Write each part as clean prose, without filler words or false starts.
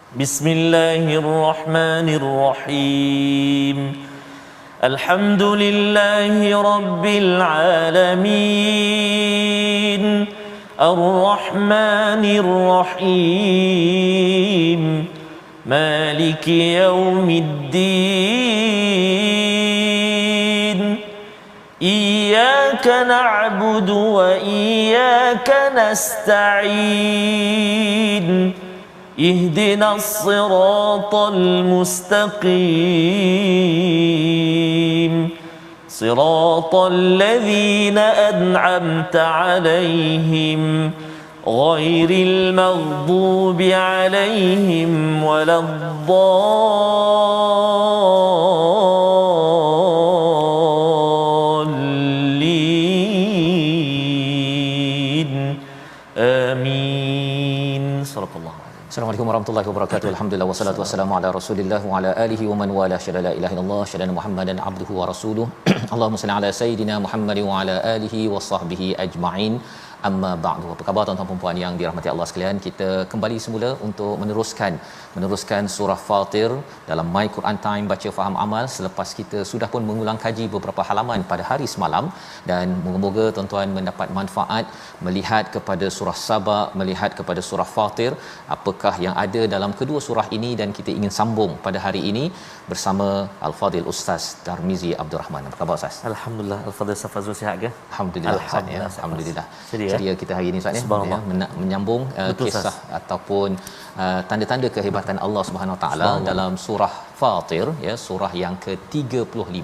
Bismillahirrahmanirrahim. Alhamdulillahi rabbil alamin. Ar-Rahmanir Rahim. Maliki yaumiddin. Iyyaka na'budu wa iyyaka nasta'in. Ihdinas siratal mustaqim. Siratal ladzina an'amta 'alaihim ghairil maghdubi 'alaihim waladdallin. Amin. Sadaqallah. Assalamualaikum warahmatullahi wabarakatuh. Alhamdulillah wassalatu wassalamu ala Rasulillah wa ala alihi wa man wala syada la ilaha illallah syada Muhammadan abduhu wa rasuluh. Allahumma salli ala sayidina Muhammad wa ala alihi wa sahbihi ajma'in. Amma ba'du. Apa khabar tuan-tuan dan puan yang dirahmati Allah sekalian? Kita kembali semula untuk meneruskan surah Fatir dalam My Quran Time baca faham amal selepas kita sudah pun mengulang kaji beberapa halaman pada hari semalam, dan moga-moga tuan-tuan mendapat manfaat melihat kepada surah Saba, melihat kepada surah Fatir, apakah yang ada dalam kedua surah ini, dan kita ingin sambung pada hari ini bersama Al-Fadil Ustaz Tarmizi Abdul Rahman. Apa khabar Ustaz? Alhamdulillah. Al-Fadil Safazul sihat ke? Alhamdulillah. Alhamdulillah. Ceria kita hari ini Ustaz ya, menyambung kisah ataupun tanda-tanda kehebatan Allah Subhanahu Wa Taala dalam surah Fatir ya, surah yang ke-35.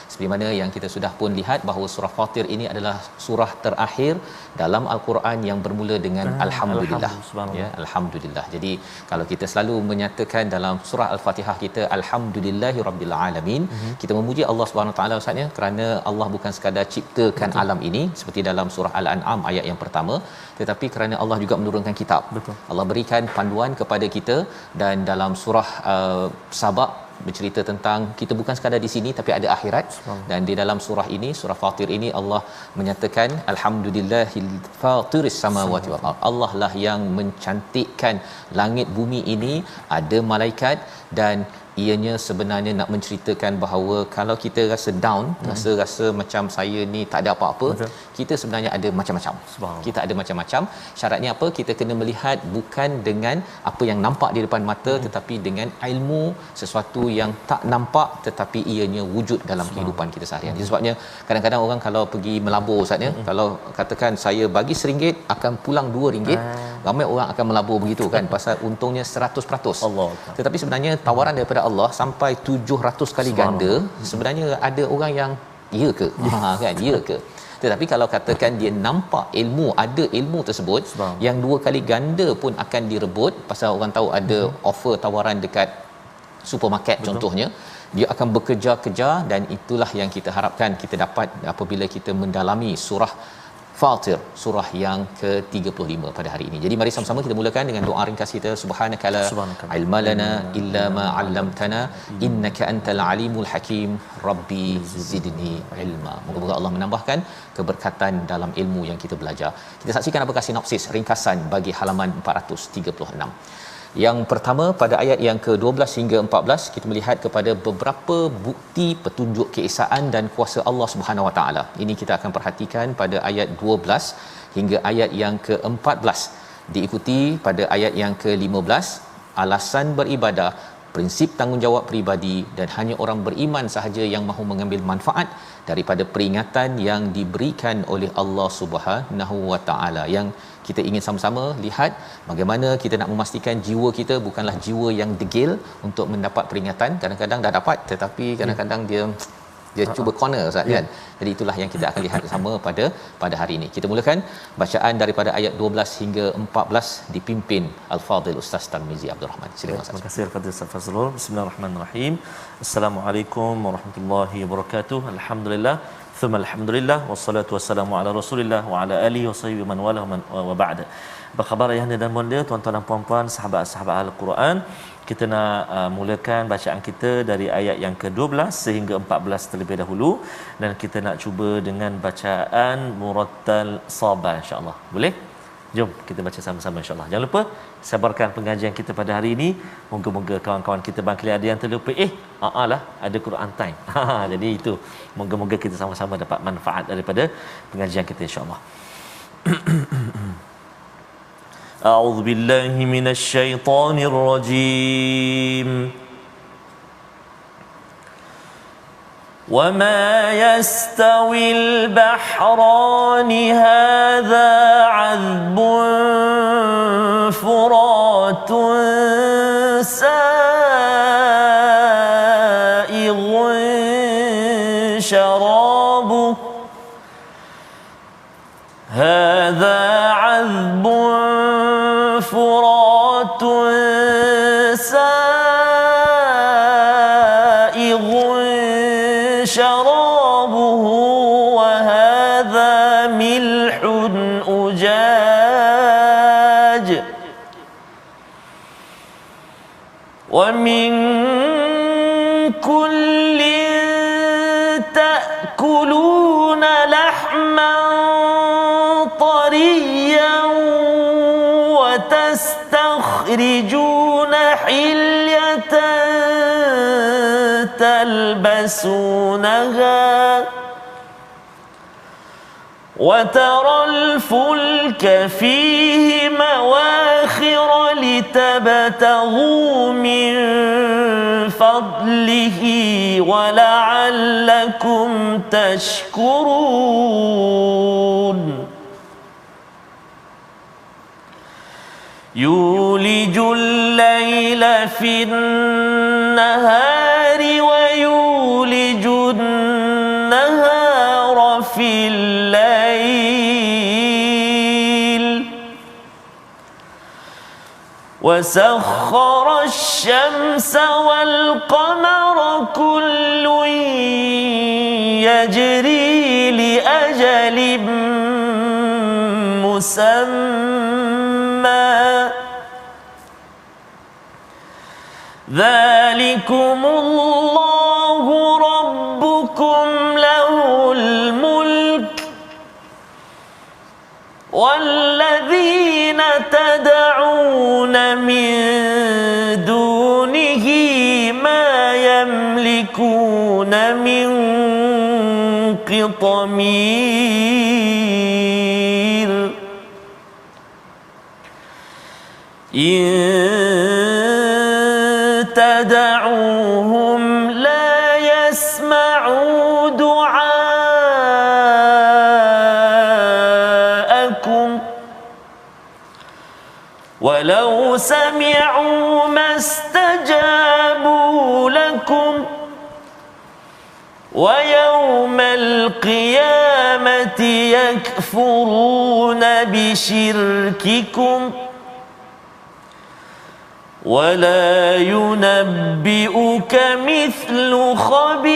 Seperti mana yang kita sudah pun lihat bahawa surah Fatir ini adalah surah terakhir dalam al-Quran yang bermula dengan alhamdulillah ya, alhamdulillah. Jadi kalau kita selalu menyatakan dalam surah al-Fatihah kita alhamdulillahirabbil alamin, kita memuji Allah Subhanahu Wa Taala Ustaz ya, kerana Allah bukan sekadar ciptakan alam ini seperti dalam surah Al-An'am ayat yang pertama, tetapi kerana Allah juga menurunkan kitab. Betul. Allah berikan panduan kepada kita, dan dalam surah Saba bercerita tentang kita bukan sekadar di sini tapi ada akhirat. Dan di dalam surah ini, surah Fatir ini, Allah menyatakan alhamdulillahil fatiris samawati wal ard. Allah lah yang mencantikkan langit bumi ini, ada malaikat, dan ianya sebenarnya nak menceritakan bahawa kalau kita rasa down, rasa macam saya ni tak ada apa-apa, betul, kita sebenarnya ada macam-macam. Kita ada macam-macam. Syaratnya apa? Kita kena melihat bukan dengan apa yang nampak di depan mata, tetapi dengan ilmu sesuatu yang tak nampak tetapi ianya wujud dalam kehidupan kita seharian. Jadi sebabnya kadang-kadang orang kalau pergi melabur Ustaz ya, kalau katakan saya bagi RM1 akan pulang RM2, ramai orang akan melabur begitu kan, pasal untungnya 100%. Allah. Tetapi sebenarnya tawaran daripada Allah sampai 700 kali ganda. Sebenarnya ada orang yang ya ke? Kan, ya ke? Tetapi kalau katakan dia nampak ilmu, ada ilmu tersebut, yang 2 kali ganda pun akan direbut, pasal orang tahu ada offer tawaran dekat supermarket. Betul. Contohnya dia akan bekerja-kejar, dan itulah yang kita harapkan kita dapat apabila kita mendalami surah Fatir, surah yang ke-35 pada hari ini. Jadi mari sama-sama kita mulakan dengan doa ringkas kita. Subhanakala ilma lana illa ma 'allamtana innaka antal alimul hakim. Rabbi zidni ilma. Moga-moga Allah menambahkan keberkatan dalam ilmu yang kita belajar. Kita saksikan apakah sinopsis ringkasan bagi halaman 436. Yang pertama, pada ayat yang ke-12 hingga 14 kita melihat kepada beberapa bukti petunjuk keesaan dan kuasa Allah Subhanahu Wa Taala. Ini kita akan perhatikan pada ayat 12 hingga ayat yang ke-14. Diikuti pada ayat yang ke-15 alasan beribadah, prinsip tanggungjawab peribadi, dan hanya orang beriman sahaja yang mahu mengambil manfaat daripada peringatan yang diberikan oleh Allah Subhanahu Wa Taala. Yang kita ingin sama-sama lihat bagaimana kita nak memastikan jiwa kita bukanlah jiwa yang degil untuk mendapat peringatan. Kadang-kadang dah dapat tetapi kadang-kadang dia cuba corner Ustaz kan. Jadi itulah yang kita akan lihat bersama pada hari ini. Kita mulakan bacaan daripada ayat 12 hingga 14 dipimpin Al-Fadil Ustaz Tarmizi Abdul Rahman. Silakan Ustaz. Terima kasih Al-Fadil Ustaz Fazrul. Bismillahirrahmanirrahim. Assalamualaikum warahmatullahi wabarakatuh. Alhamdulillah. Thumma alhamdulillah wassalatu wassalamu ala Rasulillah wa ala alihi wa sahbihi man wala wa ba'da. Apa khabar ayahanda dan bonda, tuan-tuan dan puan-puan, sahabat-sahabat Al-Quran. Kita nak mulakan bacaan kita dari ayat yang ke-12 sehingga 14 terlebih dahulu, dan kita nak cuba dengan bacaan murattal sabar insya-Allah. Boleh? Jom kita baca sama-sama insya-Allah. Jangan lupa sabarkan pengajian kita pada hari ini. Moga-moga kawan-kawan kita bangkit ada yang terlupa lah ada Quran time. Jadi itu moga-moga kita sama-sama dapat manfaat daripada pengajian kita insya-Allah. A'udzu billahi minasy syaithanir rajim. وما يستوي البحران هذا عذب فرات سائغ شرابه هذا عذب فرات سائغ شرابه وهذا ملح أجاج ومن كل تأكلون لحما طريا وتستخرجون حلية تلبسونها وترى الفلك فيه مواخر لتبتغوا من فضله ولعلكم تشكرون يولج الليل في النهار ويولج النهار في الليل وسخر الشمس والقمر كل يجري لأجل مسمى ذلكم الله ربكم له الملك والذين تدعون من دونه ما يملكون من قطمير إن تدعوهم لا يسمعوا دعاءكم ولو سمعوا ما استجابوا لكم ويوم القيامة يكفرون بشرككم ولا ينبئك مثل خبير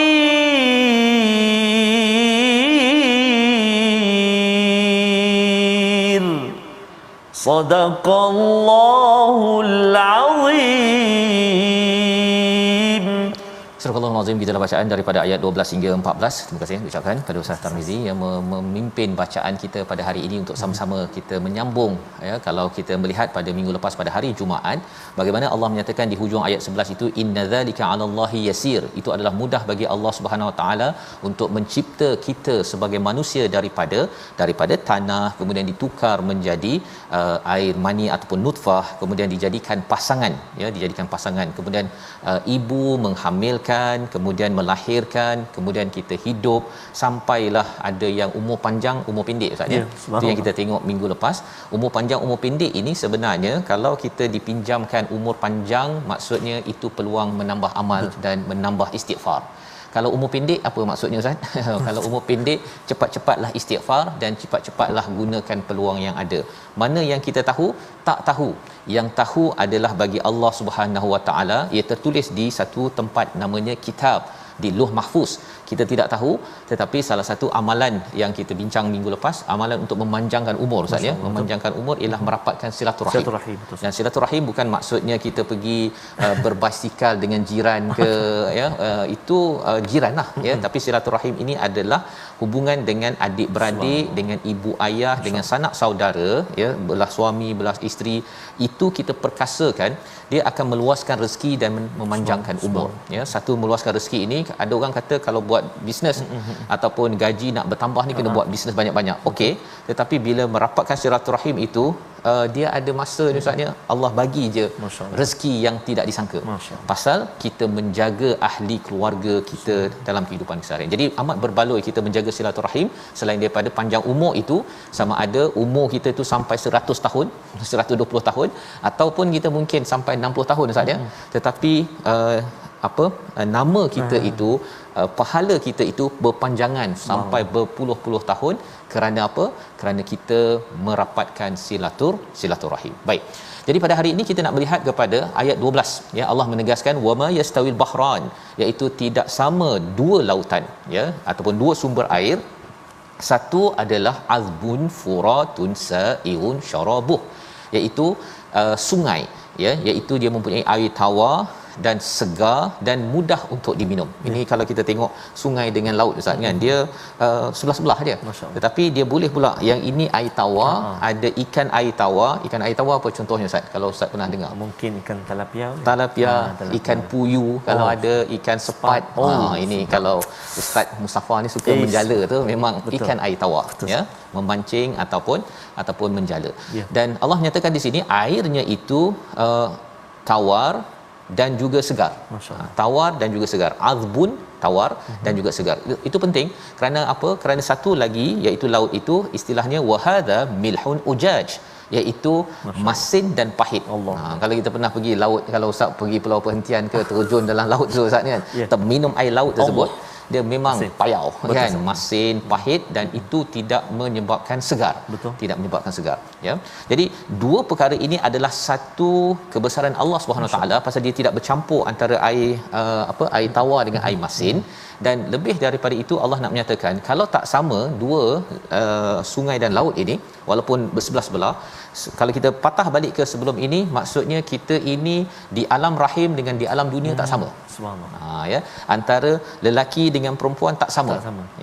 صدق الله العظيم. Surah Al-Azim kita bacaan daripada ayat 12 hingga 14. Terima kasih ucapkan kepada Ustaz Tarmizi yang memimpin bacaan kita pada hari ini untuk sama-sama kita menyambung ya. Kalau kita melihat pada minggu lepas pada hari Jumaat, bagaimana Allah menyatakan di hujung ayat 11 itu innadzalika 'alallahi yasir. Itu adalah mudah bagi Allah Subhanahu Wa Taala untuk mencipta kita sebagai manusia daripada tanah, kemudian ditukar menjadi air mani ataupun nutfah, kemudian dijadikan pasangan ya, dijadikan pasangan, kemudian ibu menghamilkan, kemudian melahirkan, kemudian kita hidup sampailah ada yang umur panjang umur pendek Ustaz ya. Itu yang kita tengok minggu lepas. Umur panjang umur pendek ini sebenarnya kalau kita dipinjamkan umur panjang, maksudnya itu peluang menambah amal dan menambah istighfar. Kalau umur pendek apa maksudnya Ustaz? Kalau umur pendek cepat-cepatlah istighfar dan cepat-cepatlah gunakan peluang yang ada. Mana yang kita tahu? Tak tahu. Yang tahu adalah bagi Allah Subhanahu Wa Taala. Ia tertulis di satu tempat namanya kitab di Lauh Mahfuz. Kita tidak tahu, tetapi salah satu amalan yang kita bincang minggu lepas, amalan untuk memanjangkan umur Ustaz ya. Memanjangkan umur ialah merapatkan silaturahim. Dan silaturahim bukan maksudnya kita pergi berbasikal dengan jiran ke ya, itu jiranlah ya, tapi silaturahim ini adalah hubungan dengan adik-beradik, dengan ibu ayah, dengan sanak saudara, ya, belah suami, belah isteri, itu kita perkasakan, dia akan meluaskan rezeki dan memanjangkan umur, ya. Satu, meluaskan rezeki ini, ada orang kata kalau buat bisnes ataupun gaji nak bertambah ni kena buat bisnes banyak-banyak. Okey, tetapi bila merapatkan silaturahim itu, dia ada masa ni Ustaznya, Allah bagi je rezeki yang tidak disangka. Pasal kita menjaga ahli keluarga kita dalam kehidupan keseharian. Jadi amat berbaloi kita menjaga silaturahim, selain daripada panjang umur itu, sama ada umur kita itu sampai 100 tahun, 120 tahun, ataupun kita mungkin sampai 60 tahun Ustaz ya. Tetapi nama kita itu, pahala kita itu berpanjangan sampai berpuluh-puluh tahun. Kerana apa? Kerana kita merapatkan silaturahim. Baik. Jadi pada hari ini kita nak melihat kepada ayat 12, ya. Allah menegaskan wama yastawil bahran, iaitu tidak sama dua lautan, ya, ataupun dua sumber air. Satu adalah azbun furatun sa'irun syarabuh, iaitu sungai, ya, iaitu dia mempunyai air tawar dan segar dan mudah untuk diminum. Ini kalau kita tengok sungai dengan laut Ustaz kan, dia sebelah-sebelah dia. Tetapi dia boleh pula yang ini air tawar, ada ikan air tawar. Ikan air tawar apa contohnya Ustaz? Kalau Ustaz pernah dengar? Mungkin ikan talapia. Talapia, ikan puyu, kalau ada ikan sepat. Ini kalau Ustaz Mustafa ni suka menjala tu, memang ikan air tawar, ya, memancing ataupun menjala. Dan Allah nyatakan di sini airnya itu tawar dan juga segar. Tawar dan juga segar. Azbun, tawar dan juga segar. Itu penting kerana apa? Kerana satu lagi, iaitu laut itu istilahnya wahada milhun ujaj, iaitu masin dan pahit. Kalau kita pernah pergi laut, kalau Ustaz pergi Pulau Perhentian ke, terjun dalam laut tu Ustaz kan, minum air laut tersebut, dia memang payau kan, masin, pahit, dan itu tidak menyebabkan segar. Tidak menyebabkan segar, ya. Jadi dua perkara ini adalah satu kebesaran Allah Subhanahu Wa Taala, pasal dia tidak bercampur antara air air tawar dengan air masin. Dan lebih daripada itu, Allah nak menyatakan kalau tak sama dua sungai dan laut ini, walaupun bersebelah-sebelah, kalau kita patah balik ke sebelum ini, maksudnya kita ini di alam rahim dengan di alam dunia tak sama. Ya, antara lelaki dengan perempuan tak sama.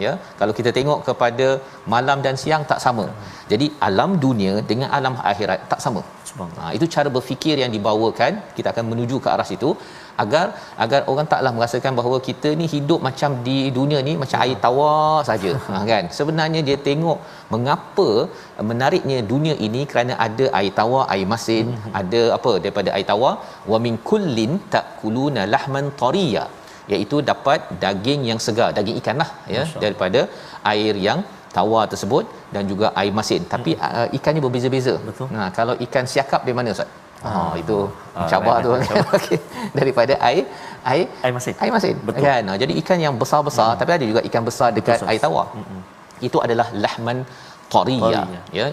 Ya, kalau kita tengok kepada malam dan siang tak sama. Jadi alam dunia dengan alam akhirat tak sama. Itu cara berfikir yang dibawakan. Kita akan menuju ke arah situ agar orang taklah merasakan bahawa kita ni hidup macam di dunia ni macam air tawar saja. Kan, sebenarnya dia tengok mengapa menariknya dunia ini, kerana ada air tawar, air masin, ada apa daripada air tawar, wa min kullin takuluna lahman tariya, iaitu dapat daging yang segar, daging ikan lah, ya, daripada air yang tawar tersebut dan juga air masin. Tapi ikannya berbeza-beza. Kalau ikan siakap dari mana Ustaz? Itu cabar tu. Okey, daripada air masin. Air masin. Kan? Jadi ikan yang besar-besar, tapi ada juga ikan besar dekat air tawar. Itu adalah lahman tariya, ya,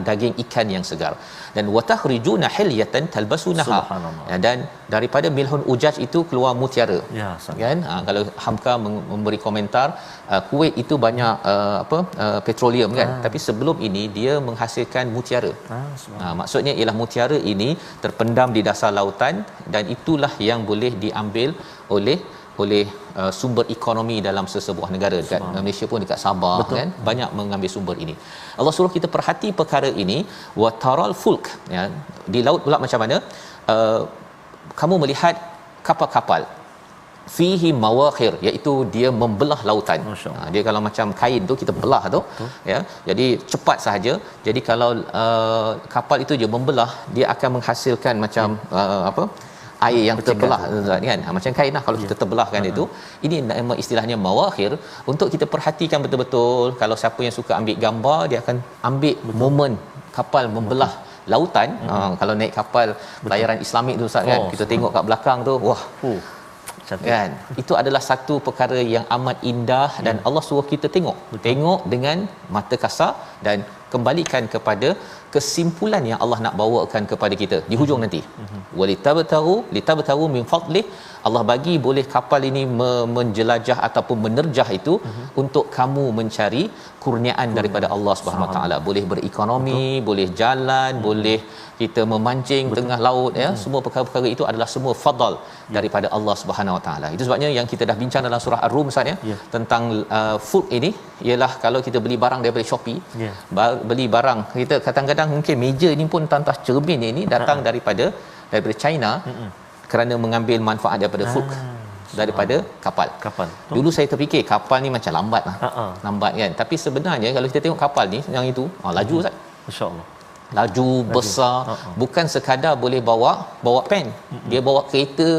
daging ikan yang segar. Dan watakhrijuna hilyatan talbasunaha, dan daripada milhun ujaj itu keluar mutiara, kan. Kalau Hamka memberi komentar, Kuwait itu banyak petroleum kan, tapi sebelum ini dia menghasilkan mutiara. Maksudnya ialah mutiara ini terpendam di dasar lautan, dan itulah yang boleh diambil oleh sumber ekonomi dalam sesebuah negara. Dekat Malaysia pun, dekat Sabah kan, banyak mengambil sumber ini. Allah suruh kita perhati perkara ini. Wa taral fulk, ya, di laut pula macam mana? Kamu melihat kapal-kapal fihi mawakhir, iaitu dia membelah lautan. Dia kalau macam kain tu kita belah tu, ya, jadi cepat sahaja. Jadi kalau kapal itu je membelah, dia akan menghasilkan macam air yang terbelah kan, macam kain lah kalau kita terbelahkan itu. Ini nama istilahnya mawakhir, untuk kita perhatikan betul-betul. Kalau siapa yang suka ambil gambar, dia akan ambil momen kapal membelah lautan. Kalau naik kapal pelayaran Islamik tu Ustaz kan, kita tengok kat belakang tu, wah, kan, itu adalah satu perkara yang amat indah. Dan Allah suruh kita tengok dengan mata kasar, dan kembalikan kepada kesimpulan yang Allah nak bawakan kepada kita di hujung nanti. Walitabtaru min fadlih, Allah bagi boleh kapal ini menjelajah ataupun menerjah itu untuk kamu mencari kurniaan daripada Allah Subhanahu Wa Taala. Boleh berekonomi, boleh jalan, boleh kita memancing tengah laut, ya. Semua perkara-perkara itu adalah semua fadal daripada Allah Subhanahu Wa Taala. Itu sebabnya yang kita dah bincang dalam surah Ar-Rum Ustaz, ya, tentang food ini ialah kalau kita beli barang daripada Shopee, beli barang kita kadang-kadang mungkin meja ni pun tantas cermin ini datang daripada China, kerana mengambil manfaat daripada food daripada kapal. Dulu saya terfikir kapal ni macam lambat kan, tapi sebenarnya kalau kita tengok kapal ni yang itu laju Ustaz, masya-Allah, laju besar. Bukan sekadar boleh bawa pen, dia bawa kereta,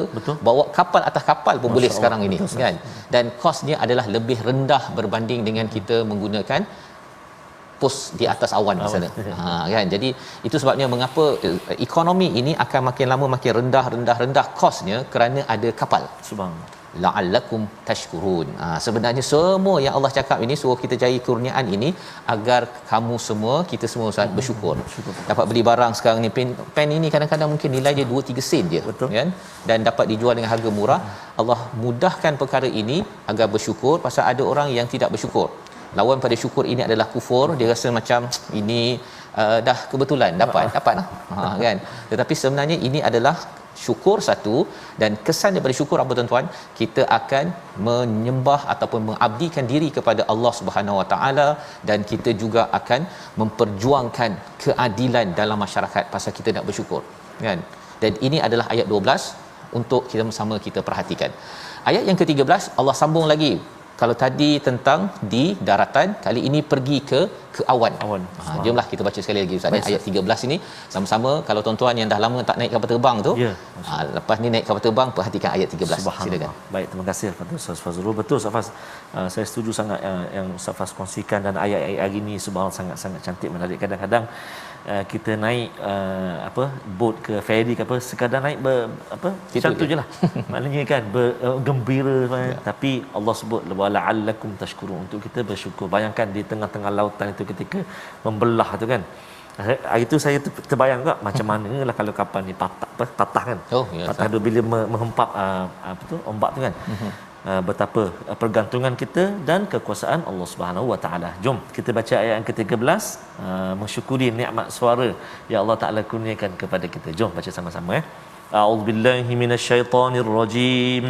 bawa kapal atas kapal pun boleh sekarang ini, kan. Dan kosnya adalah lebih rendah berbanding dengan kita menggunakan pos di atas awan misalnya. Kan. Jadi itu sebabnya mengapa ekonomi ini akan makin lama makin rendah kosnya, kerana ada kapal. Subhanallah. La'allakum tashkurun. Sebenarnya semua yang Allah cakap ini suruh kita cari kurniaan ini agar kamu semua, kita semua Ustaz, bersyukur. Dapat beli barang sekarang ni, pen ini kadang-kadang mungkin nilai dia 2-3 sen je, kan, dan dapat dijual dengan harga murah. Allah mudahkan perkara ini agar bersyukur, pasal ada orang yang tidak bersyukur. Lawan pada syukur ini adalah kufur. Dia rasa macam ini dah kebetulan dapat lah, kan. Tetapi sebenarnya ini adalah syukur satu, dan kesan daripada syukur apa tuan-tuan, kita akan menyembah ataupun mengabdikan diri kepada Allah Subhanahu Wa Taala, dan kita juga akan memperjuangkan keadilan dalam masyarakat pasal kita nak bersyukur, kan. Dan ini adalah ayat 12 untuk kita bersama kita perhatikan. Ayat yang ke-13 Allah sambung lagi. Kalau tadi tentang di daratan, kali ini pergi ke awan. Jomlah kita baca sekali lagi Ustaz, ayat 13 ini sama-sama. Kalau tuan-tuan yang dah lama tak naik kapal terbang tu, lepas ni naik kapal terbang, perhatikan ayat 13. Silakan. Baik, terima kasih kepada Ustaz Fazrul. Betul Ustaz Faz, saya setuju sangat yang Ustaz Faz kongsikan, dan ayat-ayat hari ini subhanallah sangat-sangat cantik, menarik. Kadang-kadang kita naik bot ke ferry ke apa, sekadar naik macam tu je lah maknanya kan, gembira, tapi Allah sebut la'allakum tashkurun, untuk kita bersyukur. Bayangkan di tengah-tengah lautan itu ketika membelah tu kan, hari itu saya terbayang tak macam mana lah kalau kapal ni patah kan, patah tu bila menghempap ombak tu kan. Betapa pergantungan kita dan kekuasaan Allah Subhanahu Wa Taala. Jom kita baca ayat yang ke-13, mensyukuri nikmat suara yang Allah Taala kurniakan kepada kita. Jom baca sama-sama, ya. A'udzubillahi minasyaitonir rajim.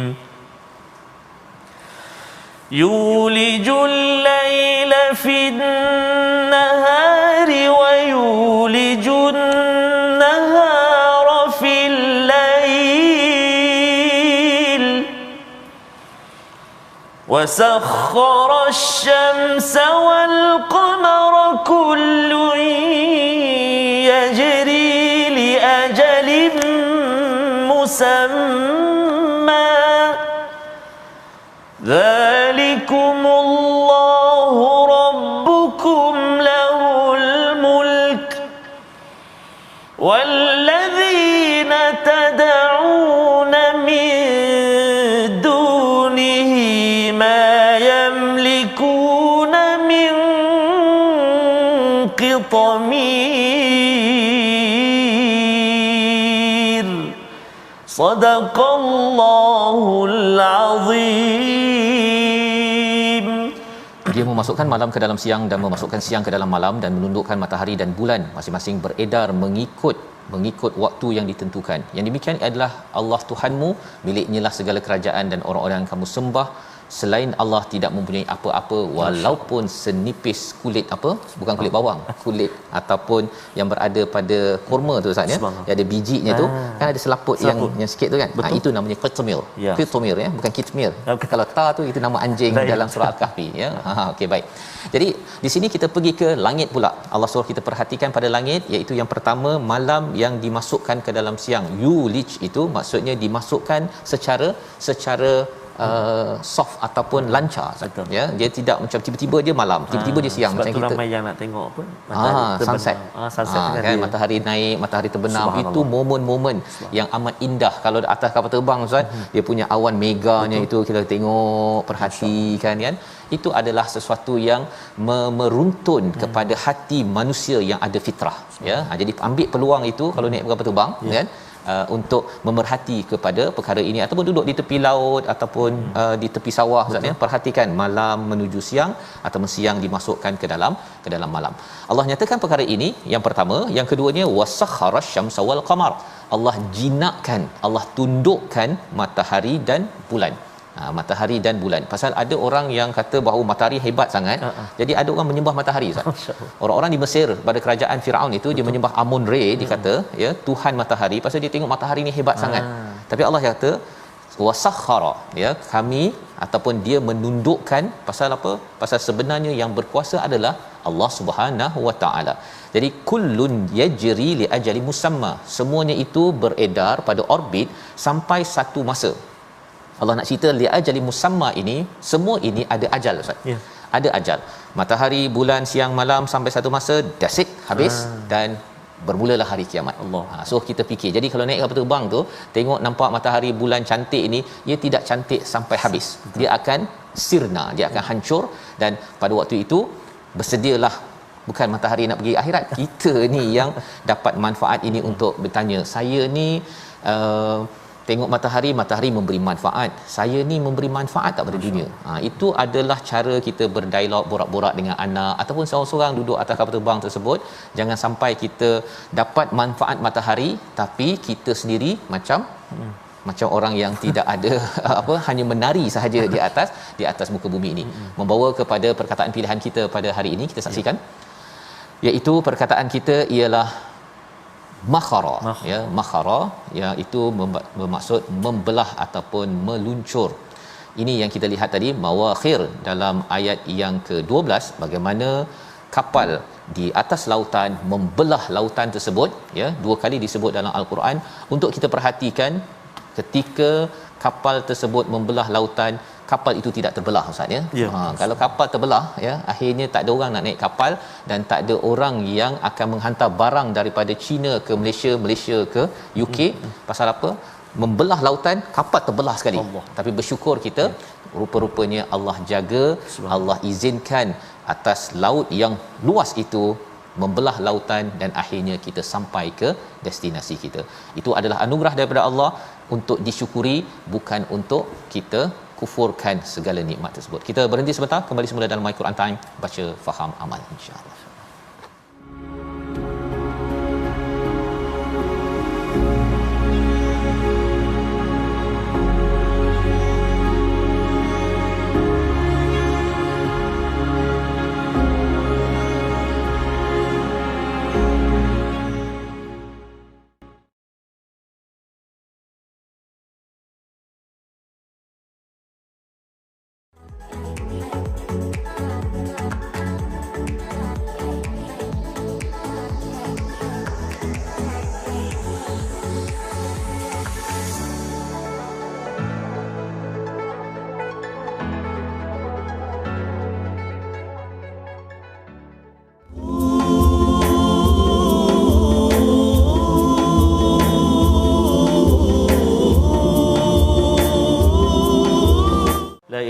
Yulijul laila fin nahari wa yulijun nahara fil وسخر الشمس والقمر كل يجري لأجل مسمى ذلكم الله ربكم له الملك والذين تدعون من قطمير صدق الله العظيم. Dia memasukkan malam ke dalam siang dan memasukkan siang ke dalam malam, dan menundukkan matahari dan bulan masing-masing beredar mengikut waktu yang ditentukan. Yang demikian adalah Allah Tuhanmu, miliknya lah segala kerajaan, dan orang-orang yang kamu sembah selain Allah tidak mempunyai apa-apa walaupun senipis kulit bukan kulit bawang, kulit ataupun yang berada pada kurma tu Ustaz, ya, ada bijinya tu kan, ada selaput yang sikit tu kan, itu namanya qitmir, ya, bukan kitmir. Kalau ta tu itu nama anjing dalam surah Al-Kahfi, ya. Okey, baik. Jadi di sini kita pergi ke langit pula. Allah suruh kita perhatikan pada langit, iaitu yang pertama malam yang dimasukkan ke dalam siang. Yulij itu maksudnya dimasukkan secara soft ataupun lancar, ya. Dia tidak macam tiba-tiba dia malam, tiba-tiba dia siang macam kita ramai yang nak tengok apa matahari sunset. Sunset Kan matahari naik, matahari terbenam, itu momen-momen yang amat indah. Kalau di atas kapal terbang Ustaz, dia punya awan meganya itu kita tengok, perhatikan kan. Itu adalah sesuatu yang meruntun kepada hati manusia yang ada fitrah, ya. Jadi ambil peluang itu kalau naik kapal terbang, kan, untuk memerhati kepada perkara ini, ataupun duduk di tepi laut ataupun di tepi sawah Ustaz, ya. Perhatikan malam menuju siang ataupun siang dimasukkan ke dalam malam. Allah nyatakan perkara ini yang pertama. Yang keduanya wasakhara syamsa wal qamar. Allah jinakkan, Allah tundukkan matahari dan bulan. Matahari dan bulan. Pasal ada orang yang kata bahawa matahari hebat sangat. Jadi ada orang menyembah matahari Ustaz. Orang-orang di Mesir pada kerajaan Firaun itu dia menyembah Amun-Re, dikata, ya, tuhan matahari, pasal dia tengok matahari ni hebat sangat. Tapi Allah kata wasakhara, ya, kami ataupun dia menundukkan. Pasal apa? Pasal sebenarnya yang berkuasa adalah Allah Subhanahu Wa Taala. Jadi kullun yajri li ajali musamma. Semuanya itu beredar pada orbit sampai satu masa. Allah nak cerita li ajali musamma ini, semua ini ada ajal Ustaz. Ya. Ada ajal. Matahari, bulan, siang, malam sampai satu masa, that's it, habis dan bermulalah hari kiamat. Allah. So kita fikir. Jadi kalau naik kapal terbang tu, tengok nampak matahari, bulan cantik ini, ia tidak cantik sampai habis. Dia akan sirna, dia akan hancur, dan pada waktu itu bersedialah. Bukan matahari nak pergi akhirat, kita ni yang dapat manfaat ini untuk bertanya, saya ni tengok matahari memberi manfaat, saya ni memberi manfaat tak pada dunia? Itu adalah cara kita berdialog, borak-borak dengan anak ataupun seorang-seorang duduk atas kapal terbang tersebut. Jangan sampai kita dapat manfaat matahari tapi kita sendiri macam orang yang tidak ada hanya menari sahaja di atas muka bumi ini. Membawa kepada perkataan pilihan kita pada hari ini, kita saksikan, iaitu perkataan kita ialah makhara, ya, makhara, ya, itu bermaksud membelah ataupun meluncur. Ini yang kita lihat tadi, mawakhir, dalam ayat yang ke-12, bagaimana kapal di atas lautan membelah lautan tersebut, ya, 2 kali disebut dalam al-Quran. Untuk kita perhatikan, ketika kapal tersebut membelah lautan, kapal itu tidak terbelah Ustaz, ya. Kalau kapal terbelah, ya, akhirnya tak ada orang nak naik kapal dan tak ada orang yang akan menghantar barang daripada China ke Malaysia ke UK. Pasal apa? Membelah lautan, kapal terbelah sekali. Tapi bersyukur kita, rupa-rupanya Allah jaga, Allah izinkan atas laut yang luas itu membelah lautan dan akhirnya kita sampai ke destinasi kita. Itu adalah anugerah daripada Allah untuk disyukuri, bukan untuk kita kufurkan segala nikmat tersebut. Kita berhenti sebentar, kembali semula dalam My Quran Time, baca, faham, amal, insya-Allah.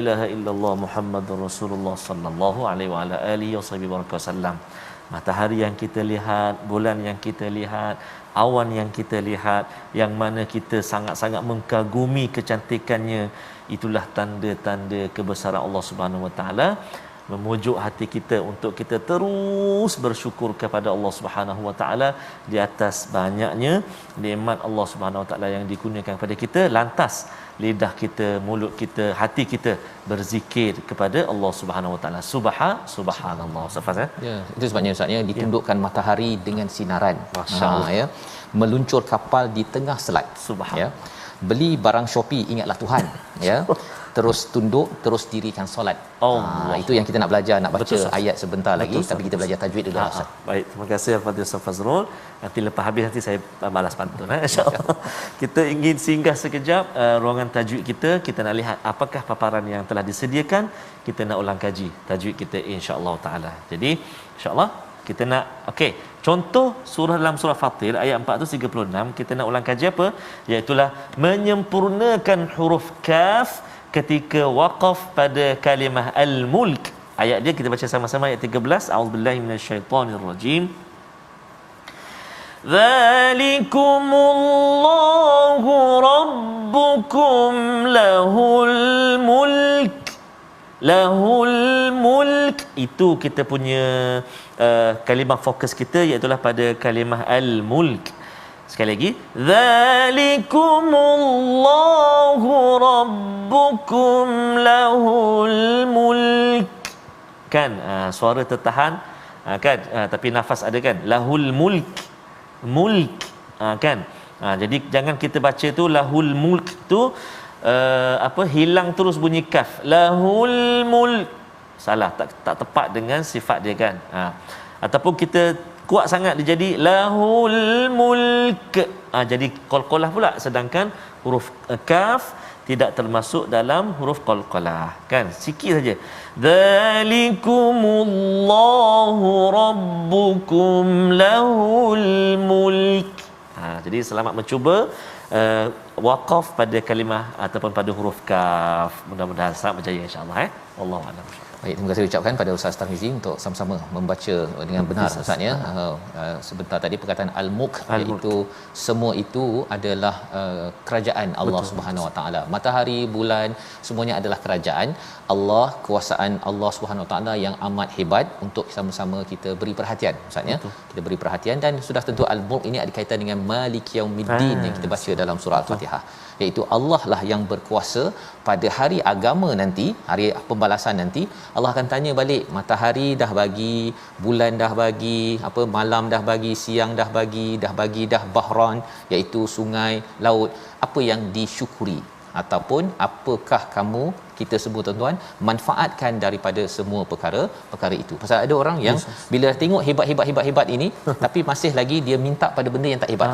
ilaha illallah Muhammadur Rasulullah sallallahu alaihi wa ala alihi wasallam. Matahari yang kita lihat, bulan yang kita lihat, awan yang kita lihat, yang mana kita sangat-sangat mengagumi kecantikannya, itulah tanda-tanda kebesaran Allah Subhanahu wa taala, memujuk hati kita untuk kita terus bersyukur kepada Allah Subhanahu wa taala di atas banyaknya nikmat Allah Subhanahu wa taala yang dikurniakan kepada kita. Lantas lidah kita, mulut kita, hati kita berzikir kepada Allah Subhanahu wa taala. Subhanallah. Safas, ya, itu sebabnya Ustaz, ya, ditundukkan matahari dengan sinaran. Ya, meluncur kapal di tengah selat. Ya. beli barang Shopee ingatlah Tuhan, ya. Terus tunduk, terus dirikan solat. Itu yang kita nak belajar, nak baca ayat sebentar lagi. Tapi kita belajar tajwid dulu. Baik, terima kasih Al-Fatihah Ustaz Fazrul. Nanti lepas habis nanti saya balas pantun, insya-Allah. Kita ingin singgah sekejap ruangan tajwid kita. Kita nak lihat apakah paparan yang telah disediakan. Kita nak ulang kaji tajwid kita insya-Allah taala. Jadi insya-Allah kita nak contoh surah dalam surah Fatir ayat 436 kita nak ulang kaji apa? Iaitu menyempurnakan huruf kaf ketika waqaf pada kalimah al-mulk. Ayat dia kita baca sama-sama ayat 13. A'udzubillahi minasyaitonirrajim. Dzalikumullahu rabbukum lahul mulk. Lahul mulk. Itu kita punya kalimah fokus kita iaitu pada kalimah al-mulk. Sekali lagi, dzalikumullahu rabbukum lahul mulk. Kan suara tertahan kan, tapi nafas ada kan, lahul mulk, mulk kan. Jadi jangan kita baca tu lahul mulk tu hilang terus bunyi kaf, lahul mulk, salah, tak tepat dengan sifat dia kan. Ataupun kita kuat sangat dia jadi lahul mulk, jadi qalqalah pula, sedangkan huruf kaf tidak termasuk dalam huruf qalqalah kan, sikit saja. Dzalikumullahu rabbukum lahul mulk. Jadi selamat mencuba waqaf pada kalimah ataupun pada huruf kaf. Mudah-mudahan selamat berjaya insya-Allah. Wallahu a'lam. Baik, terima kasih ucapkan pada Ustaz Tarmizi untuk sama-sama membaca dengan benar Ustaz ya. Sebentar tadi perkataan al-mulk, iaitu semua itu adalah kerajaan Allah Subhanahu Wa Taala. Matahari, bulan, semuanya adalah kerajaan Allah, kuasaan Allah Subhanahu Wa Taala yang amat hebat. Untuk sama-sama kita beri perhatian Ustaz ya. Kita beri perhatian, dan sudah tentu al-mulk ini ada kaitan dengan Malik Yaumiddin yang kita baca dalam surah Al-Fatihah, iaitu Allah lah yang berkuasa pada hari agama nanti, hari pembalasan nanti. Allah akan tanya balik, matahari dah bagi, bulan dah bagi, malam dah bagi, siang dah bagi dah bahran, iaitu sungai, laut, apa yang disyukuri ataupun apakah kamu, kita semua tuan-tuan, manfaatkan daripada semua perkara itu. Pasal ada orang yang bila tengok hebat ini tapi masih lagi dia minta pada benda yang tak hebat.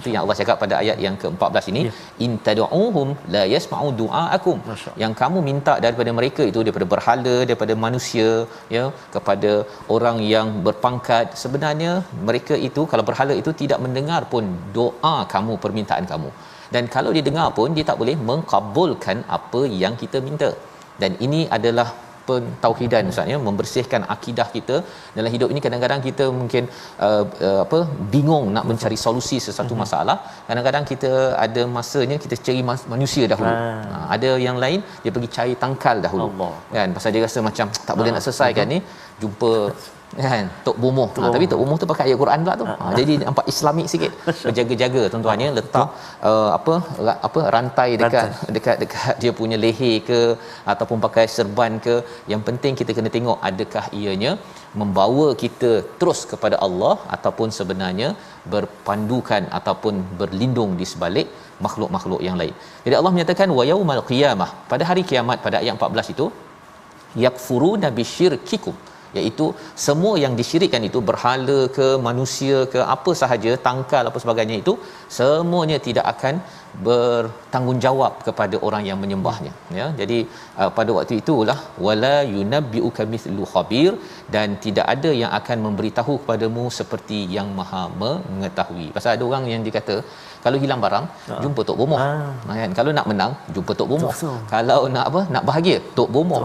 Itu yang Allah cakap pada ayat yang ke-14 ini, in tad'uhum la yasma'u du'aakum. Yang kamu minta daripada mereka itu, daripada berhala, daripada manusia ya, kepada orang yang berpangkat, sebenarnya mereka itu, kalau berhala itu tidak mendengar pun doa kamu, permintaan kamu. Dan kalau dia dengar pun dia tak boleh mengkabulkan apa yang kita minta. Dan ini adalah pentauhidan Ustaz ya, membersihkan akidah kita dalam hidup ini. Kadang-kadang kita mungkin bingung nak mencari solusi sesuatu masalah. Kadang-kadang kita ada masanya kita cari manusia dahulu. Ada yang lain dia pergi cari tangkal dahulu. Kan, pasal dia rasa macam tak boleh nak selesaikan ni, jumpa kan Tok Bomoh. Tapi Tok Bomoh tu pakai ayat Quran pula tu. Jadi nampak Islamik sikit. Berjaga-jaga tuan-tuan ya, letak rantai dekat dia punya leher ke, ataupun pakai serban ke. Yang penting kita kena tengok adakah ianya membawa kita terus kepada Allah, ataupun sebenarnya berpandukan ataupun berlindung di sebalik makhluk-makhluk yang lain. Jadi Allah menyatakan wa yaumal qiyamah, pada hari kiamat, pada ayat 14 itu, yakfuruna bisyirkikum, iaitu semua yang disyirikkan itu, berhala ke, manusia ke, apa sahaja, tangkal apa sebagainya, itu semuanya tidak akan bertanggungjawab kepada orang yang menyembahnya ya. Jadi pada waktu itulah wala yunabbiuka mithlu khabir, dan tidak ada yang akan memberitahu kepadamu seperti yang maha mengetahui. Pasal ada orang yang dikata kalau hilang barang jumpa Tok Bomoh kan, kalau nak menang jumpa Tok Bomoh, kalau nak bahagia Tok Bomoh.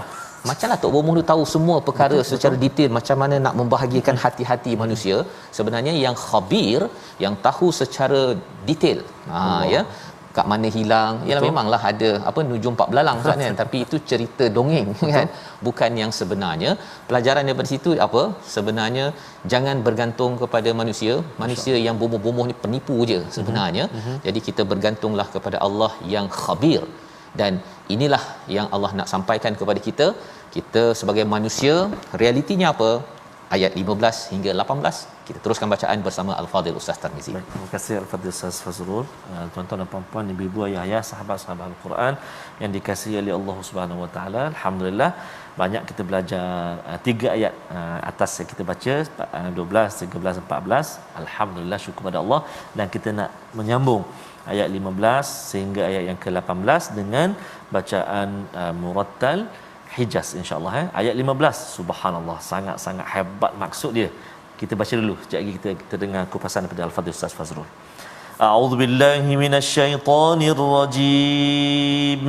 Macamlah Tok Bomoh tu tahu semua perkara secara detail, macam mana nak membahagiakan hati-hati manusia. Sebenarnya yang khabir, yang tahu secara detail ya, kat mana hilang. Yalah, memanglah ada nujum 4 belalang kan, tapi itu cerita dongeng kan, bukan yang sebenarnya. Pelajaran daripada situ apa? Sebenarnya jangan bergantung kepada manusia yang bomoh-bomoh ni penipu je sebenarnya. Jadi kita bergantunglah kepada Allah yang khabir. Dan inilah yang Allah nak sampaikan kepada kita sebagai manusia. Realitinya apa? Ayat 15 hingga 18 Kita teruskan bacaan bersama Al-Fadhil Ustaz Tarmizi. Baik, terima kasih Al-Fadhil Ustaz Fazrul. Tuan-tuan dan puan-puan, ibu-ibu, ayah-ayah, sahabat-sahabat Al-Quran yang dikasihi oleh Allah Subhanahu Wa Taala. Alhamdulillah banyak kita belajar 3 ayat atas yang kita baca 12, 13, 14. Alhamdulillah, syukur pada Allah, dan kita nak menyambung ayat 15 sehingga ayat yang ke-18 dengan bacaan murattal Hijaz insya-Allah. Ayat 15, subhanallah, sangat-sangat hebat maksud dia. Kita baca dulu, sekejap lagi kita dengar kupasan daripada Al-Fadhil Ustaz Fazrul. A'udzubillahi minasyaitonirrajim.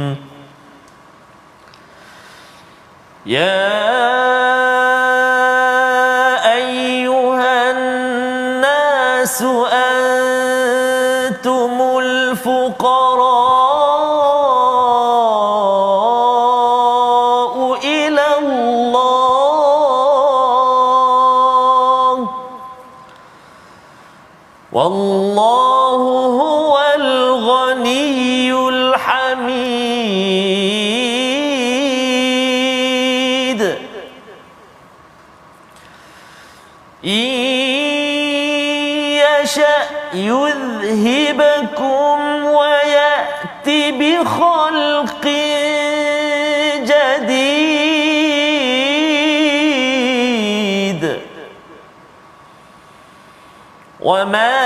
Ya ayyuhan nasu antumul fuqara'u ila Allah wallahu huwal ghaniyyul hamid. Yasha yudhhibakum wa ya'ti bi khalqin jadid wa ma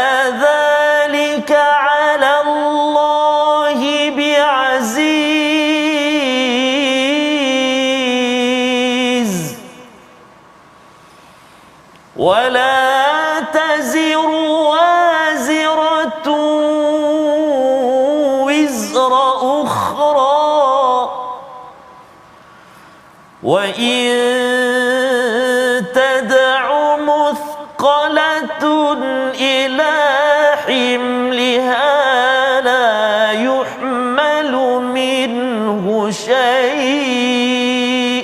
dhalika 'ala Allahi bi'aziz wa la taziru waziratun wizra ukhra wa in tad'u muthqalatun ila himliha la yuhmalu minhu shay'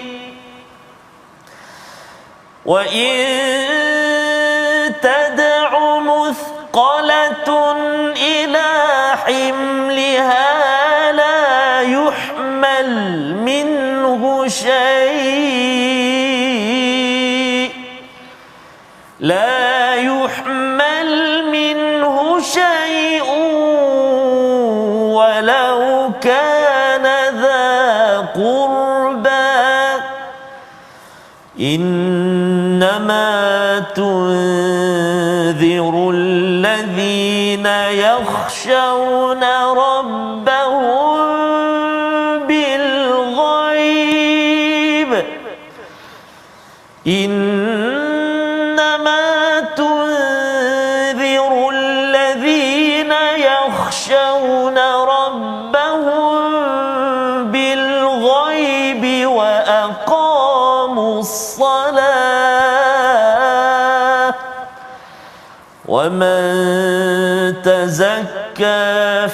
wa in tad'u muthqalatun ila himliha la yuhmal minhu shay' la yuhmal minhu shay'un walau kana dha qurba innama tunziru alladhina yakhshawna rabbahum bil ghaib innama tunziru alladhina yakhshawna rabbahum bil ghaib wa aqamus salah wa man tazakka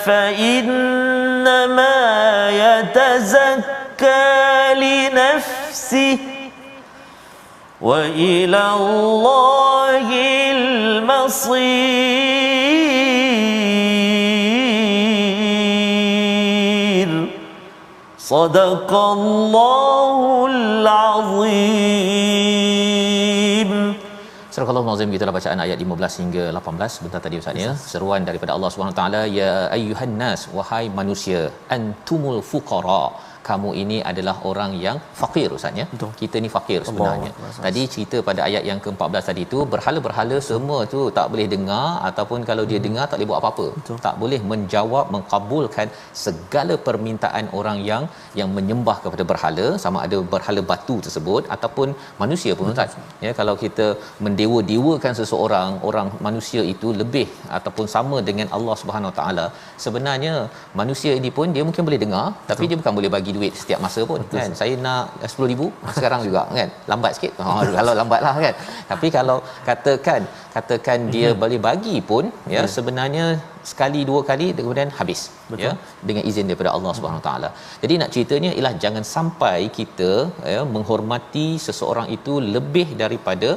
fa innama yatazakka li nafsihi wa ila Allahil masir. Sadaqallahul azim. Surah Al-Azim, gitulah bacaan ayat 15 hingga 18 sebentar tadi Ustaz ya. Seruan daripada Allah Subhanahu Wa Taala, ya ayyuhan nas, wahai manusia, antumul fuqara, kamu ini adalah orang yang fakir Ustaz ya. Kita ni fakir sebenarnya. Tadi cerita pada ayat yang ke-14 tadi tu, berhala-berhala semua tu tak boleh dengar, ataupun kalau dia dengar tak boleh buat apa-apa. Tak boleh menjawab, mengabulkan segala permintaan orang yang menyembah kepada berhala, sama ada berhala batu tersebut ataupun manusia pun Ustaz. Ya, kalau kita mendewa-dewakan seseorang, orang manusia itu lebih ataupun sama dengan Allah Subhanahu Wa Taala, sebenarnya manusia ini pun dia mungkin boleh dengar, tapi dia bukan boleh bagi duit setiap masa pun. Kan, saya nak 10,000 sekarang juga kan, lambat sikit. Kalau lambatlah kan, tapi kalau katakan dia boleh bagi pun ya, sebenarnya sekali dua kali kemudian habis. Betul. Ya, dengan izin daripada Allah Subhanahu Wa Taala. Jadi nak ceritanya ialah jangan sampai kita ya menghormati seseorang itu lebih daripada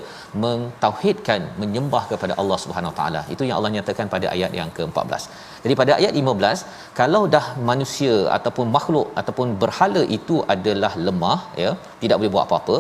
mentauhidkan, menyembah kepada Allah Subhanahu Wa Taala. Itu yang Allah nyatakan pada ayat yang ke-14. Jadi pada ayat 15, kalau dah manusia ataupun makhluk ataupun berhala itu adalah lemah ya, tidak boleh buat apa-apa,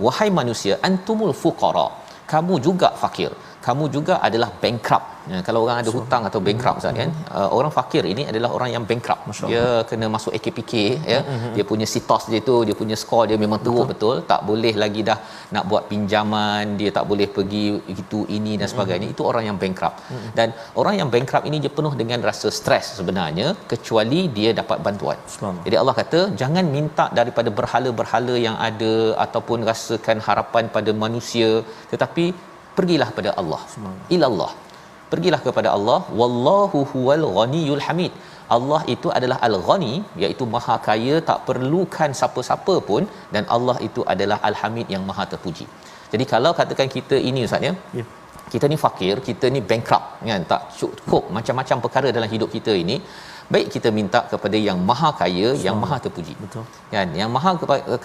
wahai manusia, antumul fuqara, kamu juga fakir. kamu juga adalah bankrupt. Kalau orang ada hutang atau bankrupt Ustaz kan, orang fakir ini adalah orang yang bankrupt. Dia kena masuk AKPK ya. Dia punya sitos dia tu, dia punya skor dia memang teruk betul, tak boleh lagi dah nak buat pinjaman, dia tak boleh pergi itu ini dan sebagainya. Itu orang yang bankrupt. Dan orang yang bankrupt ini dia penuh dengan rasa stres sebenarnya, kecuali dia dapat bantuan. Jadi Allah kata jangan minta daripada berhala-berhala yang ada ataupun rasakan harapan pada manusia, tetapi pergilah kepada Allah. Ilallah. Pergilah kepada Allah. Wallahu huwal ghaniyul hamid. Allah itu adalah al-ghani, iaitu maha kaya, tak perlukan siapa-siapa pun, dan Allah itu adalah al-hamid, yang maha terpuji. Jadi kalau katakan kita ini Ustaz ya, kita ni fakir, kita ni bankrupt kan, tak cukup macam-macam perkara dalam hidup kita ini, baik kita minta kepada yang maha kaya, yang maha terpuji. Betul. Kan, yang maha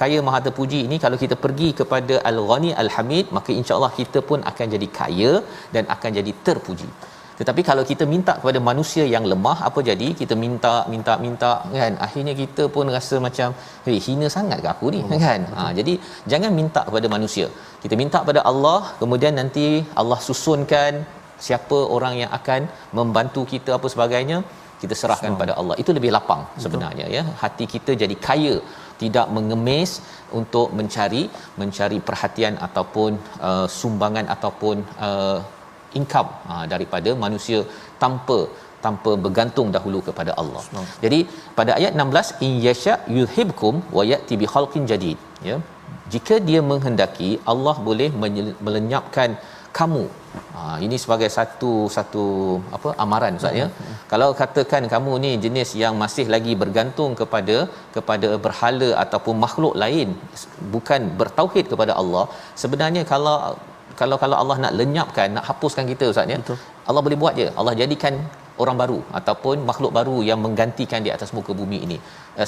kaya, maha terpuji ini, kalau kita pergi kepada al-ghani al-hamid, maka insya-Allah kita pun akan jadi kaya dan akan jadi terpuji. Tetapi kalau kita minta kepada manusia yang lemah, apa jadi? Kita minta kan, akhirnya kita pun rasa macam hina sangat ke aku ni kan. Jadi jangan minta kepada manusia. Kita minta kepada Allah, kemudian nanti Allah susunkan siapa orang yang akan membantu kita apa sebagainya, kita serahkan pada Allah. Itu lebih lapang sebenarnya ya. Hati kita jadi kaya, tidak mengemis untuk mencari perhatian ataupun sumbangan ataupun income daripada manusia tanpa bergantung dahulu kepada Allah. Jadi pada ayat 16, in yasha yuhibkum wa yati bi khalqin jadid ya. Jika dia menghendaki, Allah boleh melenyapkan kamu. Ini sebagai satu amaran Ustaz ya. Kalau katakan kamu ni jenis yang masih lagi bergantung kepada berhala ataupun makhluk lain, bukan bertauhid kepada Allah, sebenarnya kalau Allah nak lenyapkan, nak hapuskan kita Ustaz ya, Allah boleh buat je. Allah jadikan orang baru ataupun makhluk baru yang menggantikan di atas muka bumi ini.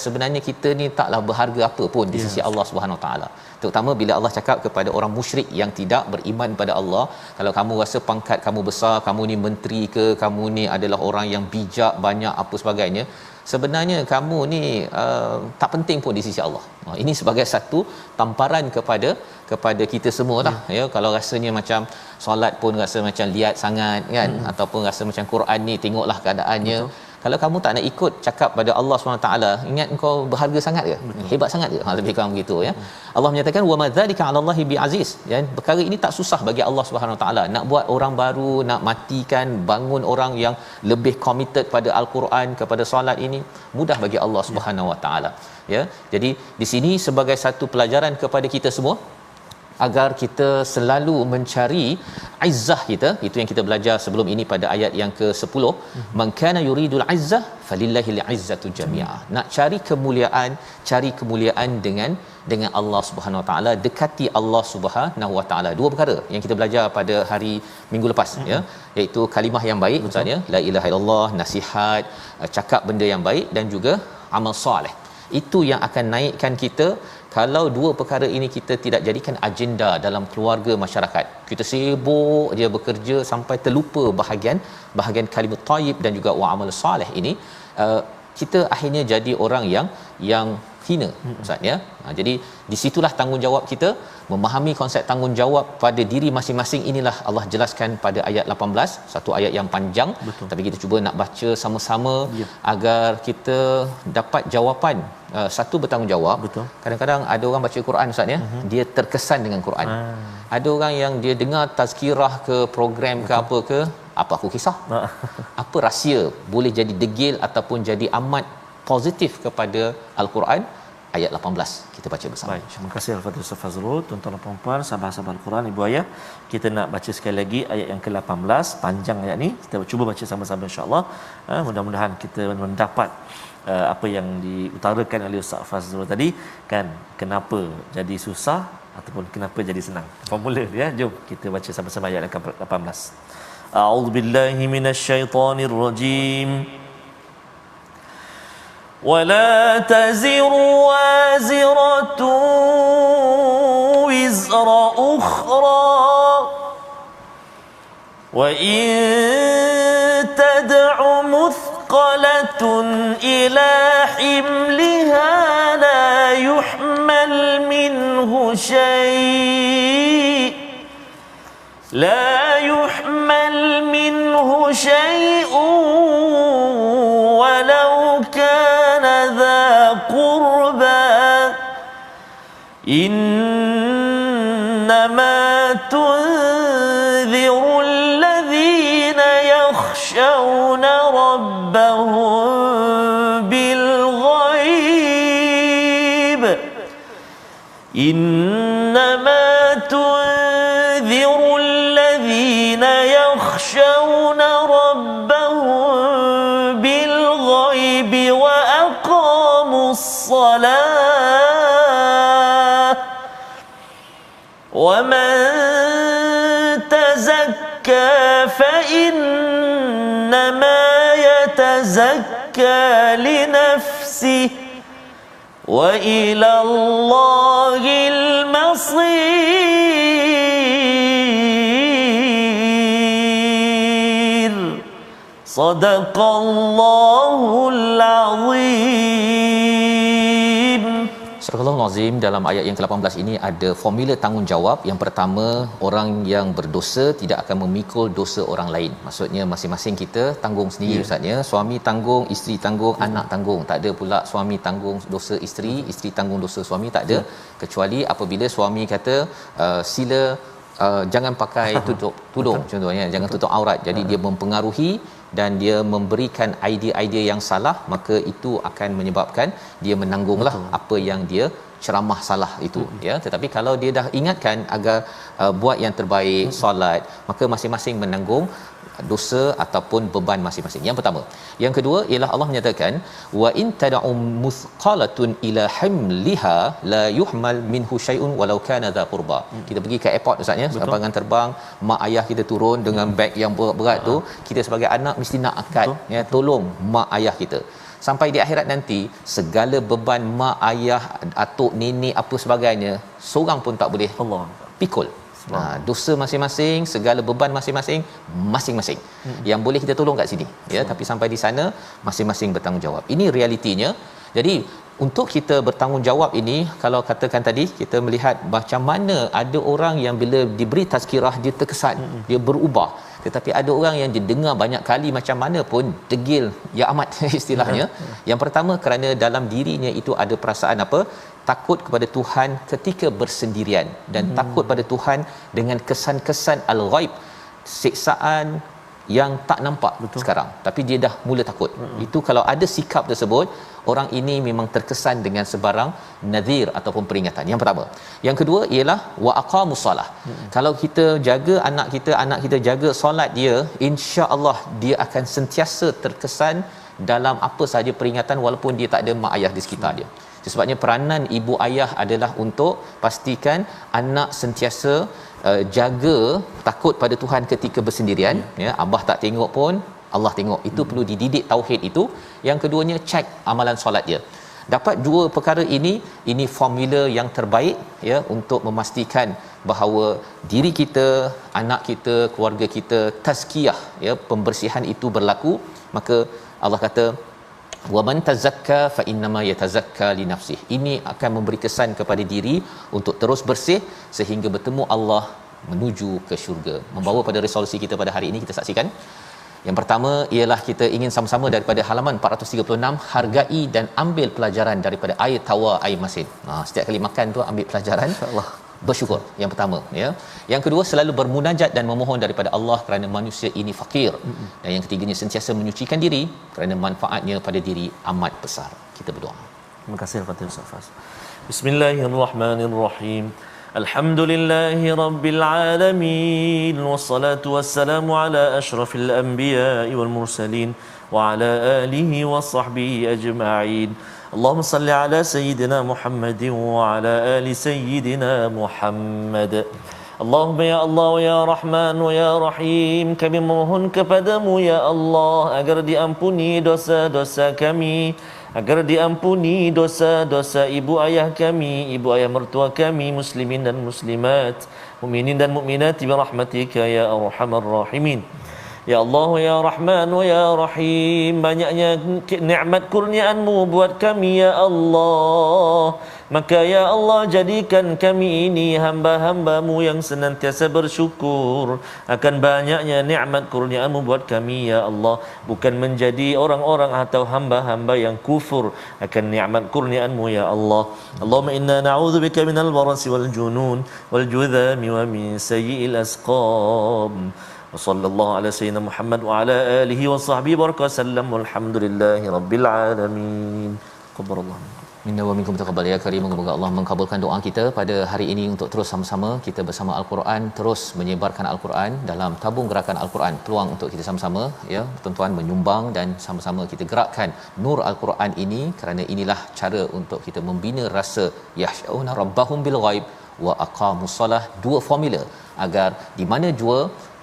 Sebenarnya kita ni taklah berharga apa pun di sisi Allah Subhanahu Wa Taala. Terutama bila Allah cakap kepada orang musyrik yang tidak beriman pada Allah, kalau kamu rasa pangkat kamu besar, kamu ni menteri ke, kamu ni adalah orang yang bijak, banyak apa sebagainya, sebenarnya kamu ni tak penting pun di sisi Allah. Ini sebagai satu tamparan kepada kita semua lah ya. Kalau rasanya macam solat pun rasa macam liat sangat kan, ataupun rasa macam Quran ni tengoklah keadaannya. Kalau kamu tak nak ikut cakap pada Allah SWT, ingat engkau berharga sangat ke? Hebat sangat ke? Lebih kurang begitu ya. Allah menyatakan wa madzalika 'ala Allahi bi'aziz. Ya, perkara ini tak susah bagi Allah SWT. Nak buat orang baru, nak matikan, bangun orang yang lebih committed pada al-Quran, kepada solat, ini mudah bagi Allah SWT. Ya. Jadi di sini sebagai satu pelajaran kepada kita semua, agar kita selalu mencari izzah kita. Itu yang kita belajar sebelum ini pada ayat yang ke-10. Man kana yuridul izzah falillahil izzatu jami'a. Nak cari kemuliaan dengan Allah Subhanahu Wa Taala, dekati Allah Subhanahu Wa Taala. Dua perkara yang kita belajar pada hari minggu lepas ya, iaitu kalimah yang baik Ustaz ya, la ilaha illallah, nasihat, cakap benda yang baik, dan juga amal soleh. Itu yang akan naikkan kita. Kalau dua perkara ini kita tidak jadikan agenda dalam keluarga masyarakat, kita sibuk dia bekerja sampai terlupa bahagian kalimat thayyib dan juga wa amal soleh ini, kita akhirnya jadi orang yang hina Ustaz ya. Jadi di situlah tanggungjawab kita, memahami konsep tanggungjawab pada diri masing-masing. Inilah Allah jelaskan pada ayat 18, satu ayat yang panjang. Tapi kita cuba nak baca sama-sama agar kita dapat jawapan. Satu, bertanggungjawab. Kadang-kadang ada orang baca Quran Ustaz ya, dia terkesan dengan Quran. Ada orang yang dia dengar tazkirah ke, program ke, apa aku kisah. Apa rahsia boleh jadi degil ataupun jadi amat positif kepada Al-Quran. Ayat 18 kita baca bersama. Baik, terima kasih Al-Fatihah Ustaz Fazrul. Tuan-tuan dan puan-puan, sahabat-sahabat Al-Quran, ibu ayah, kita nak baca sekali lagi ayat yang ke-18. Panjang ayat ni, kita cuba baca sama-sama insya-Allah. Mudah-mudahan kita mendapat apa yang diutarakan oleh Ustaz Fazrul tadi kan, kenapa jadi susah ataupun kenapa jadi senang. Formula dia, jom kita baca sama-sama ayat yang ke-18. A'udzubillahi minasyaitonirrajim. ولا تزر وازرة وزر أخرى وإن تدع مثقلة إلى حملها لا يحمل منه شيء منه شيء ولو كان ذا قربى إنما تنذر الذين يخشون ربهم بالغيب إنما تنذر الذين يخشون ربهم بالغيب وأقاموا الصلاة ومن تزكى فإنما يتزكى لنفسه وإلى الله المصير صدق الله العظيم. Surah Al-Azim dalam ayat yang ke-18 ini ada formula tanggungjawab. Yang pertama, orang yang berdosa tidak akan memikul dosa orang lain. Maksudnya masing-masing kita tanggung sendiri, Ustaz ya. Suami tanggung, isteri tanggung, anak tanggung. Tak ada pula suami tanggung dosa isteri, isteri tanggung dosa suami, tak ada. Kecuali apabila suami kata sila jangan pakai tutup tudung contohnya, jangan tutup aurat. Jadi dia mempengaruhi dan dia memberikan idea-idea yang salah, maka itu akan menyebabkan dia menanggunglah apa yang dia ceramah salah itu ya. Tetapi kalau dia dah ingatkan agar buat yang terbaik, solat, maka masing-masing menanggung dosa ataupun beban masing-masing. Yang pertama. Yang kedua ialah Allah menyatakan wa in tad'u muthqalatun ila hamliha la yuhmal minhu syai'un walau kana dha qurba. Kita pergi ke airport Ustaz ya, penerbangan terbang, mak ayah kita turun dengan beg yang berat-berat tu, kita sebagai anak mesti nak angkat ya, tolong mak ayah kita. Sampai di akhirat nanti segala beban mak ayah, atuk, nenek apa sebagainya, seorang pun tak boleh Allah pikul. Dosa masing-masing, segala beban masing-masing. Yang boleh kita tolong kat sini ya, tapi sampai di sana masing-masing bertanggungjawab. Ini realitinya. Jadi untuk kita bertanggungjawab ini, kalau katakan tadi kita melihat macam mana ada orang yang bila diberi tazkirah dia terkesan, dia berubah. Tetapi ada orang yang didengar banyak kali macam mana pun degil ya amat istilahnya. Yang pertama kerana dalam dirinya itu ada perasaan apa? Takut kepada Tuhan ketika bersendirian dan takut pada Tuhan dengan kesan-kesan al-ghaib, siksaan yang tak nampak sekarang, tapi dia dah mula takut. Itu kalau ada sikap tersebut, orang ini memang terkesan dengan sebarang nadhir ataupun peringatan. Yang pertama. Yang kedua ialah wa aqamus salah. Kalau kita jaga anak kita jaga solat dia, insya-Allah dia akan sentiasa terkesan dalam apa sahaja peringatan walaupun dia tak ada mak ayah di sekitar dia. Sebabnya peranan ibu ayah adalah untuk pastikan anak sentiasa jaga takut pada Tuhan ketika bersendirian ya. Abah tak tengok pun Allah tengok. Itu perlu dididik tauhid itu. Yang keduanya, cek amalan solat dia. Dapat dua perkara ini formula yang terbaik ya untuk memastikan bahawa diri kita, anak kita, keluarga kita tazkiyah ya, pembersihan itu berlaku. Maka Allah kata wa man tazakka fa innama yatazakka li nafsihi. Ini akan memberi kesan kepada diri untuk terus bersih sehingga bertemu Allah menuju ke syurga. Membawa pada resolusi kita pada hari ini, kita saksikan. Yang pertama ialah kita ingin sama-sama daripada halaman 436, hargai dan ambil pelajaran daripada air tawar, air masin. Setiap kali makan tu ambil pelajaran, insya-Allah bersyukur. Yang pertama ya. Yang kedua, selalu bermunajat dan memohon daripada Allah kerana manusia ini fakir. Dan yang ketiganya, sentiasa menyucikan diri kerana manfaatnya pada diri amat besar. Kita berdoa. Terima kasih kepada Ustaz Fas. Bismillahirrahmanirrahim. Alhamdulillahi rabbil alamin, wassalatu wassalamu ala asyrafil anbiya'i wal mursalin wa ala alihi wa sahbihi ajma'in. Allahumma salli ala sayyidina Muhammadin wa ala ali sayyidina Muhammad. Allahumma ya Allah ya Rahman wa ya Rahim, kami memohon kepadamu ya Allah agar diampuni dosa-dosa kami, agar diampuni dosa-dosa ibu ayah kami, ibu ayah mertua kami, muslimin dan muslimat, mukminin dan mukminat bi rahmatika ya arhamar rahimin. Ya Allah, Ya Rahman, Ya Rahim, banyaknya nikmat kurniaan-Mu buat kami ya Allah. Maka ya Allah, jadikan kami ini hamba-hamba-Mu yang senantiasa bersyukur akan banyaknya nikmat kurniaan-Mu buat kami ya Allah, bukan menjadi orang-orang atau hamba-hamba yang kufur akan nikmat kurniaan-Mu ya Allah. Allahumma inna na'udzubika minal barasi wal junun wal judhami wa min sayyi'il asqam. Wa sallallahu ala sayyidina Muhammad wa ala alihi wa sahbihi baraka sallam walhamdulillahi rabbil alamin. Qabbarallahu minna wa minkum taqabbal ya karim. Semoga Allah mengabulkan doa kita pada hari ini untuk terus sama-sama kita bersama Al-Quran, terus menyebarkan Al-Quran dalam tabung gerakan Al-Quran. Peluang untuk kita sama-sama ya tuan-tuan menyumbang dan sama-sama kita gerakkan nur Al-Quran ini, kerana inilah cara untuk kita membina rasa yakhshawna rabbahum bil ghaib wa aqamus solah. Dua formula agar di mana jua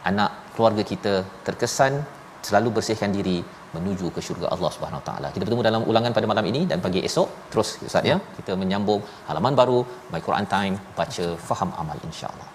anak keluarga kita terkesan selalu bersihkan diri menuju ke syurga Allah Subhanahu Wa Taala. Kita bertemu dalam ulangan pada malam ini dan pagi esok terus Ustaz ya. Kita menyambung halaman baru My Quran Time, baca faham amal insya-Allah.